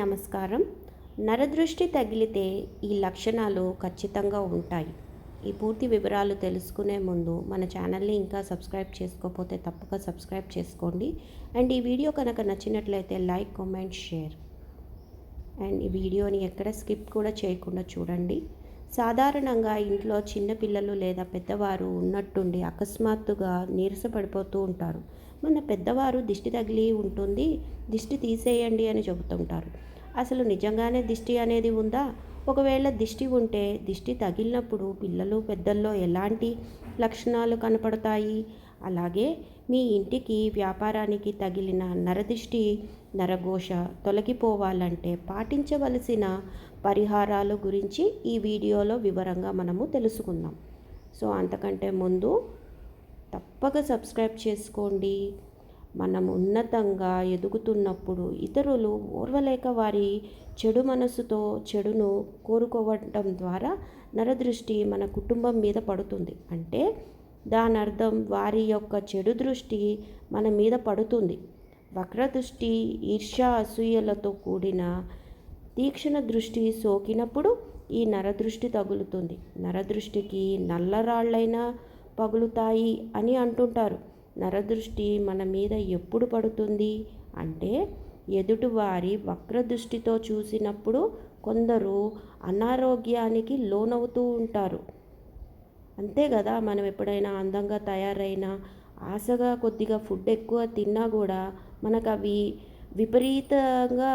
నమస్కారం. నరదృష్టి తగిలితే ఈ లక్షణాలు ఖచ్చితంగా ఉంటాయి. ఈ పూర్తి వివరాలు తెలుసుకునే ముందు మన ఛానల్ని ఇంకా సబ్స్క్రైబ్ చేసుకోకపోతే తప్పక సబ్స్క్రైబ్ చేసుకోండి. అండ్ ఈ వీడియో కనుక నచ్చినట్లయితే లైక్, కామెంట్, షేర్. అండ్ ఈ వీడియోని ఎక్కడ స్కిప్ కూడా చేయకుండా చూడండి. సాధారణంగా ఇంట్లో చిన్నపిల్లలు లేదా పెద్దవారు ఉన్నట్టుండి అకస్మాత్తుగా నీరసపడిపోతూ ఉంటారు. మన పెద్దవారు దిష్టి తగిలి ఉంటుంది, దిష్టి తీసేయండి అని చెబుతుంటారు. అసలు నిజంగానే దిష్టి అనేది ఉందా? ఒకవేళ దిష్టి ఉంటే దిష్టి తగిలినప్పుడు పిల్లలు పెద్దల్లో ఎలాంటి లక్షణాలు కనపడతాయి? అలాగే మీ ఇంటికి వ్యాపారానికి తగిలిన నరదిష్టి నరఘోష తొలగిపోవాలంటే పాటించవలసిన పరిహారాల గురించి ఈ వీడియోలో వివరంగా మనము తెలుసుకుందాం. సో అంతకంటే ముందు తప్పక సబ్స్క్రైబ్ చేసుకోండి. మనం ఉన్నతంగా ఎదుగుతున్నప్పుడు ఇతరులు ఓర్వలేక వారి చెడు మనసుతో చెడును కోరుకోవడం ద్వారా నరదృష్టి మన కుటుంబం మీద పడుతుంది. అంటే దాని అర్థం వారి యొక్క చెడు దృష్టి మన మీద పడుతుంది. వక్రదృష్టి, ఈర్ష్య, అసూయలతో కూడిన తీక్షణ దృష్టి సోకినప్పుడు ఈ నరదృష్టి తగులుతుంది. నరదృష్టికి నల్లరాళ్ళైనా పగులుతాయి అని అంటుంటారు. నరదృష్టి మన మీద ఎప్పుడు పడుతుంది అంటే ఎదుటివారి వక్రదృష్టితో చూసినప్పుడు. కొందరు అనారోగ్యానికి లోనవుతూ ఉంటారు. అంతే కదా, మనం ఎప్పుడైనా అందంగా తయారైనా ఆశగా కొద్దిగా ఫుడ్ ఎక్కువ తిన్నా కూడా మనకు అవి విపరీతంగా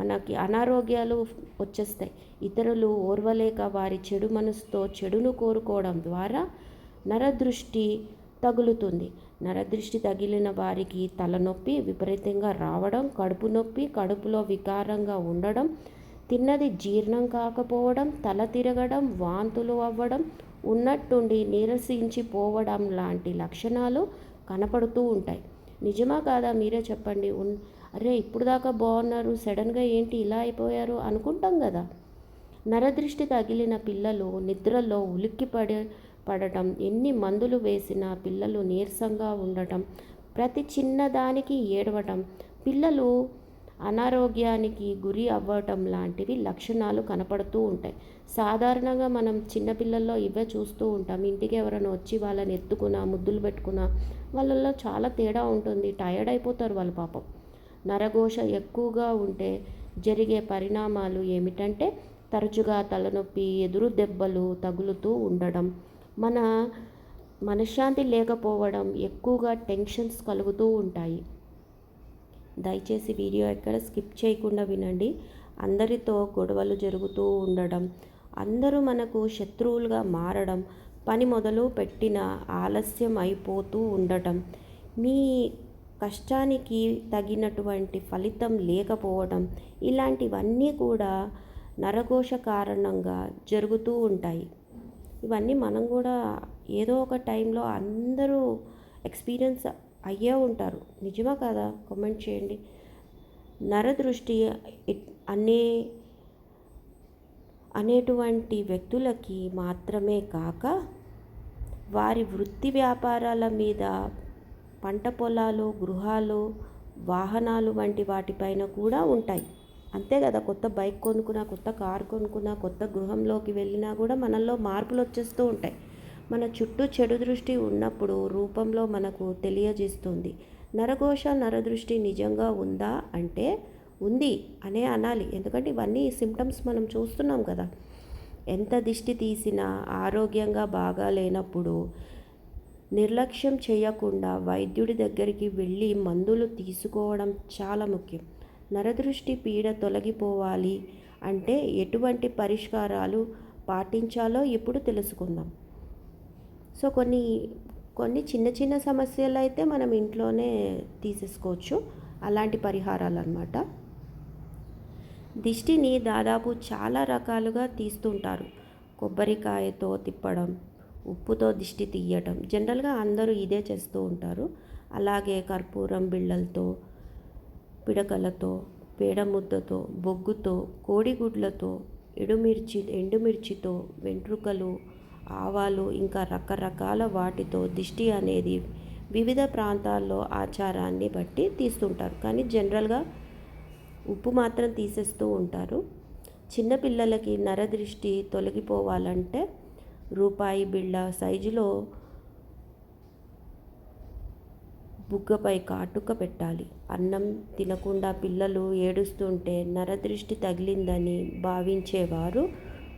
మనకి అనారోగ్యాలు వచ్చేస్తాయి. ఇతరులు ఓర్వలేక వారి చెడు మనసుతో చెడును కోరుకోవడం ద్వారా నరదృష్టి తగులుతుంది. నరదృష్టి తగిలిన వారికి తలనొప్పి విపరీతంగా రావడం, కడుపు నొప్పి, కడుపులో వికారంగా ఉండడం, తిన్నది జీర్ణం కాకపోవడం, తల తిరగడం, వాంతులు అవ్వడం, ఉన్నట్టుండి నీరసించిపోవడం లాంటి లక్షణాలు కనపడుతూ ఉంటాయి. నిజమా కాదా? మీరే చెప్పండి. అరే ఇప్పుడు దాకా బాగున్నారు, సడన్గా ఏంటి ఇలా అయిపోయారు అనుకుంటాం కదా. నరదృష్టి తగిలిన పిల్లలు నిద్రలో ఉలిక్కి పడటం, ఎన్ని మందులు వేసినా పిల్లలు నీరసంగా ఉండటం, ప్రతి చిన్నదానికి ఏడవటం, పిల్లలు అనారోగ్యానికి గురి అవ్వటం లాంటివి లక్షణాలు కనపడుతూ ఉంటాయి. సాధారణంగా మనం చిన్నపిల్లల్లో ఇవే చూస్తూ ఉంటాం. ఇంటికి ఎవరైనా వచ్చి వాళ్ళని ఎత్తుకున్నా, ముద్దులు పెట్టుకున్నా వాళ్ళల్లో చాలా తేడా ఉంటుంది. టయర్డ్ అయిపోతారు వాళ్ళు పాపం. నరఘోష ఎక్కువగా ఉంటే జరిగే పరిణామాలు ఏమిటంటే తరచుగా తలనొప్పి, ఎదురు దెబ్బలు తగులుతూ ఉండడం, మనశ్శాంతి లేకపోవడం, ఎక్కువగా టెన్షన్స్ కలుగుతూ ఉంటాయి. దయచేసి వీడియో ఎక్కడ స్కిప్ చేయకుండా వినండి. అందరితో గొడవలు జరుగుతూ ఉండడం, అందరూ మనకు శత్రువులుగా మారడం, పని మొదలు పెట్టిన ఆలస్యం అయిపోతూ ఉండటం, మీ కష్టానికి తగినటువంటి ఫలితం లేకపోవడం, ఇలాంటివన్నీ కూడా నరఘోష కారణంగా జరుగుతూ ఉంటాయి. ఇవన్నీ మనం కూడా ఏదో ఒక టైంలో అందరూ ఎక్స్పీరియన్స్ అయ్యే ఉంటారు. నిజమా కాదా? కామెంట్ చేయండి. నరదృష్టి అనేటువంటి వ్యక్తులకి మాత్రమే కాక వారి వృత్తి వ్యాపారాల మీద, పంట పొలాలు, గృహాలు, వాహనాలు వంటి వాటిపైన కూడా ఉంటాయి. అంతే కదా, కొత్త బైక్ కొనుక్కున్నా, కొత్త కారు కొనుక్కున్నా, కొత్త గృహంలోకి వెళ్ళినా కూడా మనల్లో మార్పులు వచ్చేస్తూ ఉంటాయి. మన చుట్టూ చెడు దృష్టి ఉన్నప్పుడు రూపంలో మనకు తెలియజేస్తుంది. నరఘోష, నరదృష్టి నిజంగా ఉందా అంటే ఉంది అనే అనాలి. ఎందుకంటే ఇవన్నీ సిమ్టమ్స్ మనం చూస్తున్నాం కదా. ఎంత దిష్టి తీసినా ఆరోగ్యంగా బాగా లేనప్పుడు నిర్లక్ష్యం చేయకుండా వైద్యుడి దగ్గరికి వెళ్ళి మందులు తీసుకోవడం చాలా ముఖ్యం. నరదృష్టి పీడ తొలగిపోవాలి అంటే ఎటువంటి పరిష్కారాలు పాటించాలో ఇప్పుడు తెలుసుకుందాం. సో కొన్ని చిన్న చిన్న సమస్యలు అయితే మనం ఇంట్లోనే తీసేసుకోవచ్చు. అలాంటి పరిహారాలు అన్నమాట. దిష్టిని దాదాపు చాలా రకాలుగా తీస్తుంటారు. కొబ్బరికాయతో తిప్పడం, ఉప్పుతో దిష్టి తీయటం, జనరల్గా అందరూ ఇదే చేస్తూ ఉంటారు. అలాగే కర్పూరం బిళ్ళలతో, పిడకలతో, పేడముద్దతో, బొగ్గుతో, కోడిగుడ్లతో, ఎండుమిర్చితో, వెంట్రుకలు, ఆవాలు, ఇంకా రకరకాల వాటితో దిష్టి అనేది వివిధ ప్రాంతాల్లో ఆచారాన్ని బట్టి తీస్తుంటారు. కానీ జనరల్గా ఉప్పు మాత్రం తీసేస్తూ ఉంటారు. చిన్నపిల్లలకి నరదృష్టి తొలగిపోవాలంటే రూపాయి బిళ్ళ సైజులో బుగ్గపై కాటుక పెట్టాలి. అన్నం తినకుండా పిల్లలు ఏడుస్తుంటే నరదృష్టి తగిలిందని భావించేవారు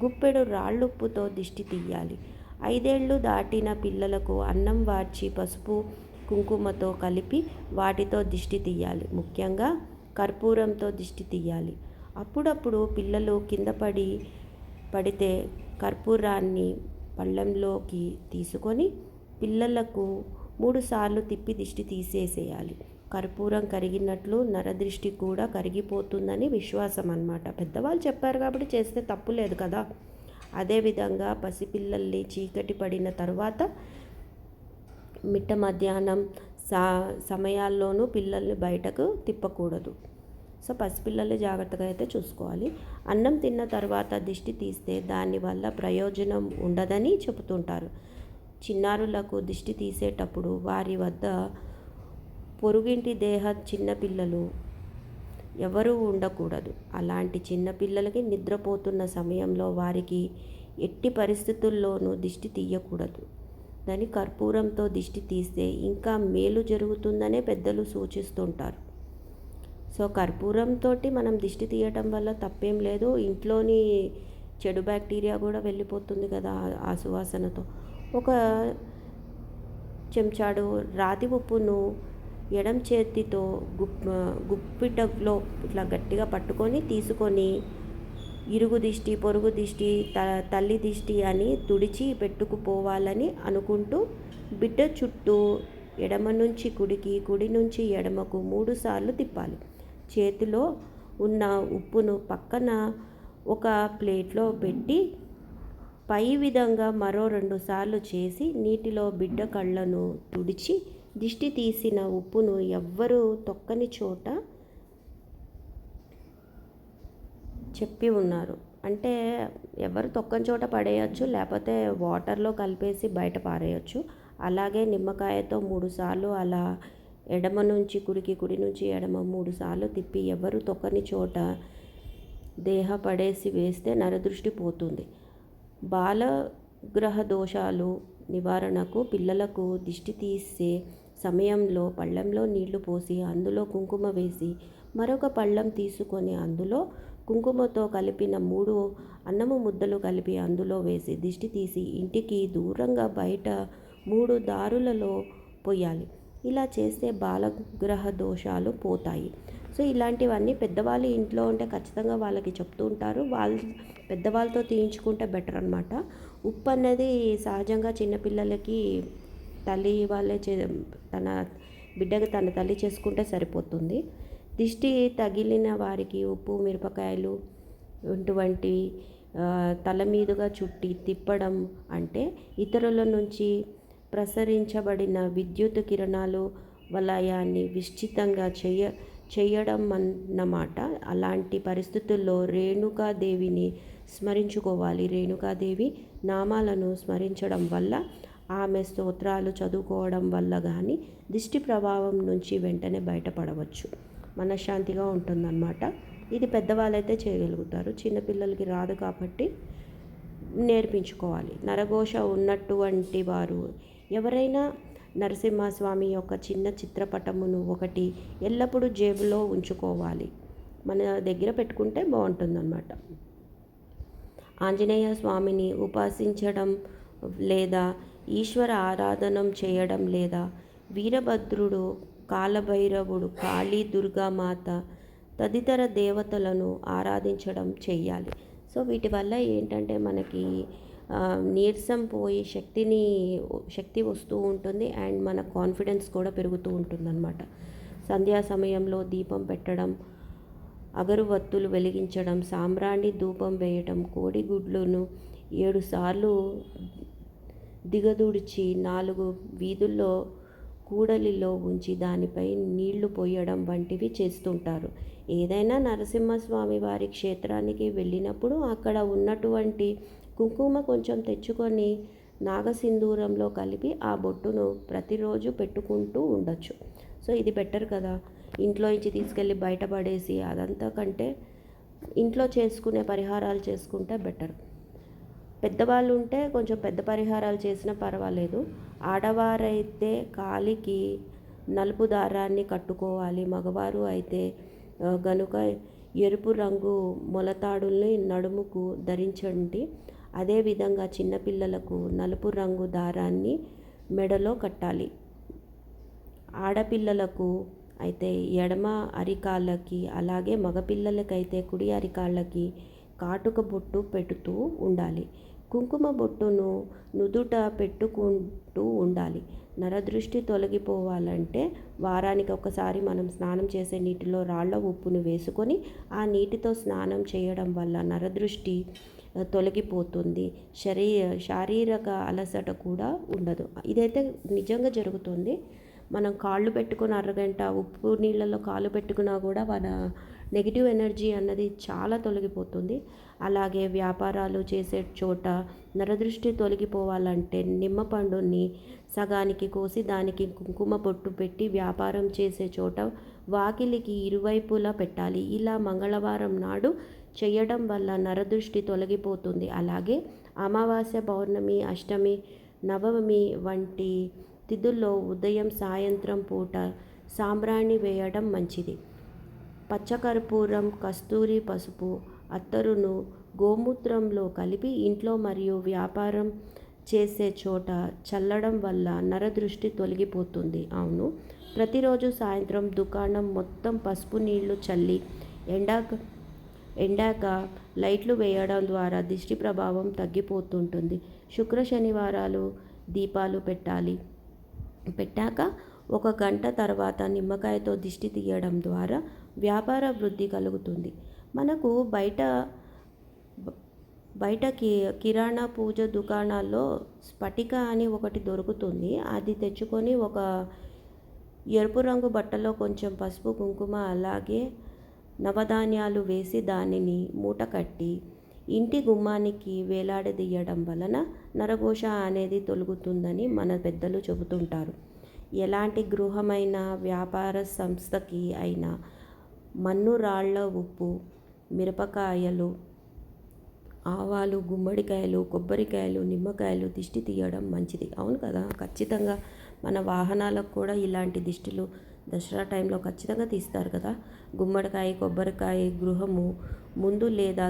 గుప్పెడు రాళ్ళుప్పుతో దిష్టి తీయాలి. 5 ఏళ్ళు దాటిన పిల్లలకు అన్నం వార్చి పసుపు కుంకుమతో కలిపి వాటితో దిష్టి తీయాలి. ముఖ్యంగా కర్పూరంతో దిష్టి తీయాలి. అప్పుడప్పుడు పిల్లలు కింద పడితే కర్పూరాన్ని పళ్ళెంలోకి తీసుకొని పిల్లలకు 3 సార్లు తిప్పి దిష్టి తీసేసేయాలి. కర్పూరం కరిగినట్లు నరదృష్టి కూడా కరిగిపోతుందని విశ్వాసం అన్నమాట. పెద్దవాళ్ళు చెప్పారు కాబట్టి చేస్తే తప్పు లేదు కదా. అదేవిధంగా పసిపిల్లల్ని చీకటి పడిన తర్వాత మిట్ట మధ్యాహ్నం సమయాల్లోనూ పిల్లల్ని బయటకు తిప్పకూడదు. సో పసిపిల్లల్ని జాగ్రత్తగా అయితే చూసుకోవాలి. అన్నం తిన్న తర్వాత దిష్టి తీస్తే దానివల్ల ప్రయోజనం ఉండదని చెబుతుంటారు. చిన్నారులకు దిష్టి తీసేటప్పుడు వారి వద్ద పొరుగింటి చిన్నపిల్లలు ఎవరూ ఉండకూడదు. అలాంటి చిన్నపిల్లలకి నిద్రపోతున్న సమయంలో వారికి ఎట్టి పరిస్థితుల్లోనూ దిష్టి తీయకూడదు. దాని కర్పూరంతో దిష్టి తీస్తే ఇంకా మేలు జరుగుతుందనే పెద్దలు సూచిస్తుంటారు. సో కర్పూరంతో మనం దిష్టి తీయటం వల్ల తప్పేం లేదు. ఇంట్లోని చెడు బ్యాక్టీరియా కూడా వెళ్ళిపోతుంది కదా ఆ సువాసనతో. ఒక చెంచాడు రాతి ఉప్పును ఎడం చేతితో గుప్పిటలో ఇట్లా గట్టిగా పట్టుకొని తీసుకొని ఇరుగు దిష్టి, పొరుగు దిష్టి, తల్లి దిష్టి అని తుడిచి పెట్టుకుపోవాలని అనుకుంటూ బిడ్డ చుట్టూ ఎడమ నుంచి కుడికి, కుడి నుంచి ఎడమకు 3 సార్లు తిప్పాలి. చేతిలో ఉన్న ఉప్పును పక్కన ఒక ప్లేట్లో పెట్టి పై విధంగా మరో 2 సార్లు చేసి నీటిలో బిడ్డ కళ్ళను తుడిచి దిష్టి తీసిన ఉప్పును ఎవ్వరూ తొక్కని చోట చెప్పి ఉన్నారు. అంటే ఎవరు తొక్కని చోట పడేయచ్చు, లేకపోతే వాటర్లో కలిపేసి బయట పారేయచ్చు. అలాగే నిమ్మకాయతో 3 సార్లు అలా ఎడమ నుంచి కుడికి, కుడి నుంచి ఎడమ 3 సార్లు తిప్పి ఎవరు తొక్కని చోట పడేసి వేస్తే నరదృష్టి పోతుంది. బాలగ్రహ దోషాలు నివారణకు పిల్లలకు దిష్టి తీసే సమయంలో పళ్ళెంలో నీళ్లు పోసి అందులో కుంకుమ వేసి మరొక పళ్ళెం తీసుకొని అందులో కుంకుమతో కలిపిన 3 అన్నము ముద్దలు కలిపి అందులో వేసి దిష్టి తీసి ఇంటికి దూరంగా బయట 3 దారులలో పోయాలి. ఇలా చేస్తే బాలగ్రహ దోషాలు పోతాయి. సో ఇలాంటివన్నీ పెద్దవాళ్ళు ఇంట్లో ఉంటే ఖచ్చితంగా వాళ్ళకి చెప్తూ ఉంటారు. పెద్దవాళ్ళతో తీయించుకుంటే బెటర్ అనమాట. ఉప్పు అన్నది సహజంగా చిన్నపిల్లలకి తల్లి వాళ్ళే తన బిడ్డకి తన తల్లి చేసుకుంటే సరిపోతుంది. దిష్టి తగిలిన వారికి ఉప్పు, మిరపకాయలు ఇటువంటి తల మీదుగా చుట్టి తిప్పడం అంటే ఇతరుల నుంచి ప్రసరించబడిన విద్యుత్ కిరణాలు వలయాన్ని విస్తృతంగా చేయడం అన్నమాట. అలాంటి పరిస్థితుల్లో రేణుకాదేవిని స్మరించుకోవాలి. రేణుకాదేవి నామాలను స్మరించడం వల్ల, ఆమె స్తోత్రాలు చదువుకోవడం వల్ల కానీ దిష్టి ప్రభావం నుంచి వెంటనే బయటపడవచ్చు. మనశ్శాంతిగా ఉంటుందన్నమాట. ఇది పెద్దవాళ్ళైతే చేయగలుగుతారు, చిన్నపిల్లలకి రాదు కాబట్టి నేర్పించుకోవాలి. నరఘోష ఉన్నటువంటి వారు ఎవరైనా నరసింహస్వామి యొక్క చిన్న చిత్రపటమును ఒకటి ఎల్లప్పుడూ జేబులో ఉంచుకోవాలి. మన దగ్గర పెట్టుకుంటే బాగుంటుందన్నమాట. ఆంజనేయ స్వామిని ఉపాసించడం లేదా ఈశ్వర ఆరాధనం చేయడం లేదా వీరభద్రుడు, కాలభైరవుడు, కాళీ, దుర్గామాత తదితర దేవతలను ఆరాధించడం చేయాలి. సో వీటి వల్ల ఏంటంటే మనకి నీరసం పోయి శక్తి వస్తూ ఉంటుంది అండ్ మన కాన్ఫిడెన్స్ కూడా పెరుగుతూ ఉంటుందన్నమాట. సంధ్యా సమయంలో దీపం పెట్టడం, అగరువత్తులు వెలిగించడం, సాంబ్రాణి ధూపం వేయడం, కోడిగుడ్లను 7 సార్లు దిగదుడిచి 4 వీధుల్లో కూడలిలో ఉంచి దానిపై నీళ్లు పోయడం వంటివి చేస్తుంటారు. ఏదైనా నరసింహస్వామి వారి క్షేత్రానికి వెళ్ళినప్పుడు అక్కడ ఉన్నటువంటి కుంకుమ కొంచెం తెచ్చుకొని నాగసింధూరంలో కలిపి ఆ బొట్టును ప్రతిరోజు పెట్టుకుంటూ ఉండొచ్చు. సో ఇది బెటర్ కదా, ఇంట్లో నుంచి తీసుకెళ్ళి బయట పడేసి అదంతా కంటే ఇంట్లో చేసుకునే పరిహారాలు చేసుకుంటే బెటర్. పెద్దవాళ్ళు ఉంటే కొంచెం పెద్ద పరిహారాలు చేసినా పర్వాలేదు. ఆడవారైతే కాలికి నలుపు దారాన్ని కట్టుకోవాలి. మగవారు అయితే గనుక ఎరుపు రంగు మొలతాడుల్ని నడుముకు ధరించండి. అదేవిధంగా చిన్నపిల్లలకు నలుపు రంగు దారాన్ని మెడలో కట్టాలి. ఆడపిల్లలకు అయితే ఎడమ అరికాళ్ళకి, అలాగే మగపిల్లలకైతే కుడి అరికాళ్ళకి కాటుక బొట్టు పెడుతూ ఉండాలి. కుంకుమ బొట్టును నుదుట పెట్టుకుంటూ ఉండాలి. నరదృష్టి తొలగిపోవాలంటే వారానికి ఒకసారి మనం స్నానం చేసే నీటిలో రాళ్ల ఉప్పును వేసుకొని ఆ నీటితో స్నానం చేయడం వల్ల నరదృష్టి తొలగిపోతుంది. శారీరక అలసట కూడా ఉండదు. ఇదైతే నిజంగా జరుగుతుంది. మనం కాళ్ళు పెట్టుకుని అరగంట ఉప్పు నీళ్ళలో కాళ్ళు పెట్టుకున్నా కూడా మన నెగిటివ్ ఎనర్జీ అన్నది చాలా తొలగిపోతుంది. అలాగే వ్యాపారాలు చేసే చోట నరదృష్టి తొలగిపోవాలంటే నిమ్మపండుని సగానికి కోసి దానికి కుంకుమ బొట్టు పెట్టి వ్యాపారం చేసే చోట వాకిలికి ఇరువైపులా పెట్టాలి. ఇలా మంగళవారం నాడు చేయడం వల్ల నరదృష్టి తొలగిపోతుంది. అలాగే అమావాస్య, పౌర్ణమి, అష్టమి, నవమి వంటి తిథుల్లో ఉదయం సాయంత్రం పూట సాంబ్రాణి వేయడం మంచిది. పచ్చకర్పూరం, కస్తూరి, పసుపు, అత్తరును గోమూత్రంలో కలిపి ఇంట్లో మరియు వ్యాపారం చేసే చోట చల్లడం వల్ల నరదృష్టి తొలగిపోతుంది. అవును, ప్రతిరోజు సాయంత్రం దుకాణం మొత్తం పసుపు నీళ్లు చల్లి ఎండాక లైట్లు వేయడం ద్వారా దిష్టి ప్రభావం తగ్గిపోతుంటుంది. శుక్ర శనివారాలు దీపాలు పెట్టాక 1 గంట తర్వాత నిమ్మకాయతో దిష్టి తీయడం ద్వారా వ్యాపార వృద్ధి కలుగుతుంది. మనకు బయట కిరాణా పూజ దుకాణాల్లో స్ఫటిక అని ఒకటి దొరుకుతుంది. అది తెచ్చుకొని ఒక ఎరుపు రంగు బట్టలో కొంచెం పసుపు, కుంకుమ, అలాగే నవధాన్యాలు వేసి దానిని మూట కట్టి ఇంటి గుమ్మానికి వేలాడదీయడం వలన నరఘోష అనేది తొలగుతుందని మన పెద్దలు చెబుతుంటారు. ఎలాంటి గృహమైన వ్యాపార సంస్థకి అయినా మన్ను రాళ్ల ఉప్పు, మిరపకాయలు, ఆవాలు, గుమ్మడికాయలు, కొబ్బరికాయలు, నిమ్మకాయలు దిష్టి తీయడం మంచిది. అవును కదా, ఖచ్చితంగా మన వాహనాలకు కూడా ఇలాంటి దిష్టిలు దసరా టైంలో ఖచ్చితంగా తీస్తారు కదా. గుమ్మడికాయ, కొబ్బరికాయ గృహము ముందు లేదా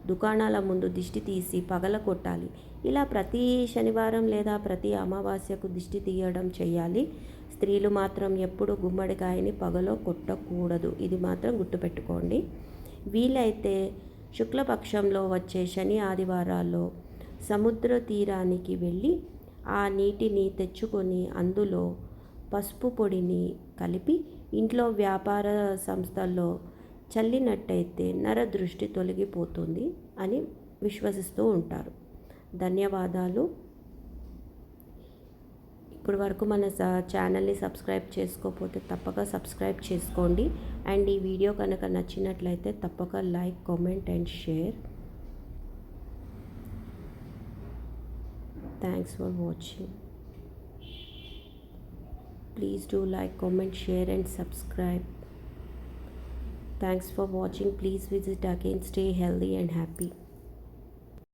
దుకాణాల ముందు దిష్టి తీసి పగల కొట్టాలి. ఇలా ప్రతి శనివారం లేదా ప్రతి అమావాస్యకు దిష్టి తీయడం చేయాలి. స్త్రీలు మాత్రం ఎప్పుడు గుమ్మడికాయని పగలో కొట్టకూడదు. ఇది మాత్రం గుర్తుపెట్టుకోండి. వీలైతే శుక్లపక్షంలో వచ్చే శని ఆదివారాల్లో సముద్ర తీరానికి వెళ్ళి ఆ నీటిని తెచ్చుకొని అందులో పసుపు పొడిని కలిపి ఇంట్లో వ్యాపార సంస్థల్లో చల్లినట్టయితే నరదృష్టి తొలగిపోతుంది అని విశ్వసిస్తూ ఉంటారు. ధన్యవాదాలు. ఇప్పుడు వరకు మన ఛానల్ని సబ్స్క్రైబ్ చేసుకోకపోతే తప్పక సబ్స్క్రైబ్ చేసుకోండి. అండ్ ఈ వీడియో కనుక నచ్చినట్లయితే తప్పక like, comment and share. Thanks for watching. Please do like, comment, share and subscribe. Thanks for watching. Please visit again. Stay healthy and happy.